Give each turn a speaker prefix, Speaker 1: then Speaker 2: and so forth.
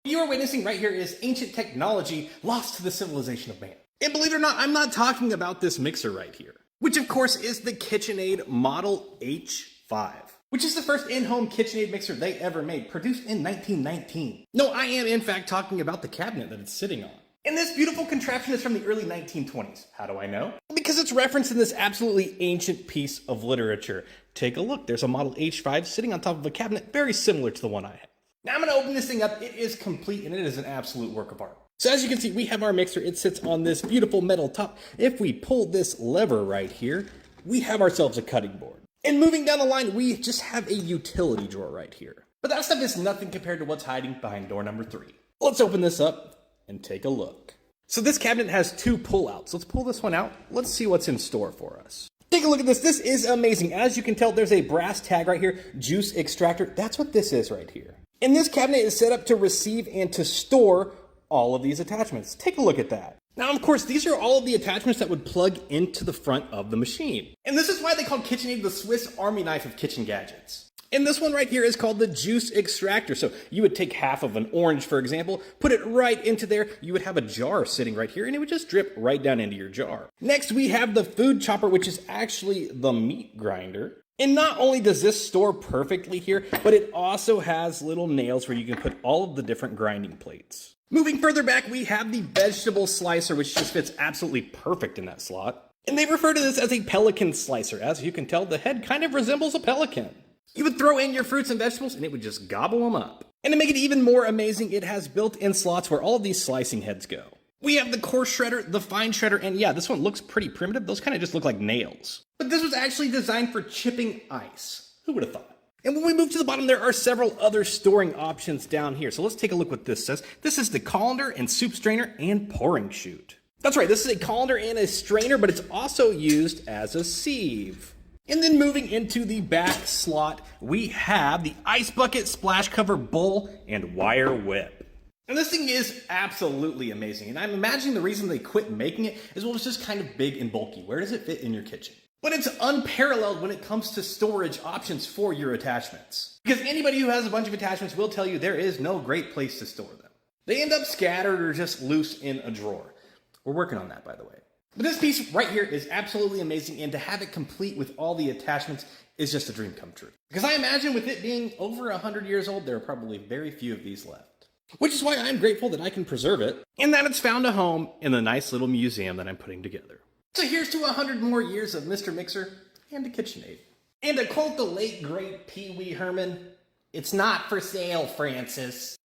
Speaker 1: What you are witnessing right here is ancient technology lost to the civilization of man. And believe it or not, I'm not talking about this mixer right here, which of course is the KitchenAid Model H5, which is the first in-home KitchenAid mixer they ever made, produced in 1919. No, I am in fact talking about the cabinet that it's sitting on. And this beautiful contraption is from the early 1920s. How do I know? Because it's referenced in this absolutely ancient piece of literature. Take a look, there's a Model H5 sitting on top of a cabinet very similar to the one I have. Now I'm gonna open this thing up. It is complete and it is an absolute work of art. So as you can see, we have our mixer. It sits on this beautiful metal top. If we pull this lever right here, we have ourselves a cutting board. And moving down the line, we just have a utility drawer right here. But that stuff is nothing compared to what's hiding behind door number 3. Let's open this up and take a look. So this cabinet has 2 pull-outs. Let's pull this one out. Let's see what's in store for us. Take a look at this. This is amazing. As you can tell, there's a brass tag right here, juice extractor. That's what this is right here. And this cabinet is set up to receive and to store all of these attachments. Take a look at that. Now, of course, these are all of the attachments that would plug into the front of the machine. And this is why they call KitchenAid the Swiss Army knife of kitchen gadgets. And this one right here is called the juice extractor. So you would take half of an orange, for example, put it right into there. You would have a jar sitting right here and it would just drip right down into your jar. Next, we have the food chopper, which is actually the meat grinder. And not only does this store perfectly here, but it also has little nails where you can put all of the different grinding plates. Moving further back, we have the vegetable slicer, which just fits absolutely perfect in that slot. And they refer to this as a pelican slicer. As you can tell, the head kind of resembles a pelican. You would throw in your fruits and vegetables and it would just gobble them up. And to make it even more amazing, it has built-in slots where all of these slicing heads go. We have the coarse shredder, the fine shredder, and yeah, this one looks pretty primitive. Those kind of just look like nails. But this was actually designed for chipping ice. Who would have thought? And when we move to the bottom, there are several other storing options down here. So let's take a look what this says. This is the colander and soup strainer and pouring chute. That's right, this is a colander and a strainer, but it's also used as a sieve. And then moving into the back slot, we have the ice bucket, splash cover, bowl, and wire whip. And this thing is absolutely amazing. And I'm imagining the reason they quit making it is, well, it's just kind of big and bulky. Where does it fit in your kitchen? But it's unparalleled when it comes to storage options for your attachments. Because anybody who has a bunch of attachments will tell you there is no great place to store them. They end up scattered or just loose in a drawer. We're working on that, by the way. But this piece right here is absolutely amazing, and to have it complete with all the attachments is just a dream come true. Because I imagine with it being over 100 years old, there are probably very few of these left. Which is why I'm grateful that I can preserve it, and that it's found a home in the nice little museum that I'm putting together. So here's to 100 more years of Mr. Mixer and a KitchenAid. And to quote the late, great Pee Wee Herman, "It's not for sale, Francis."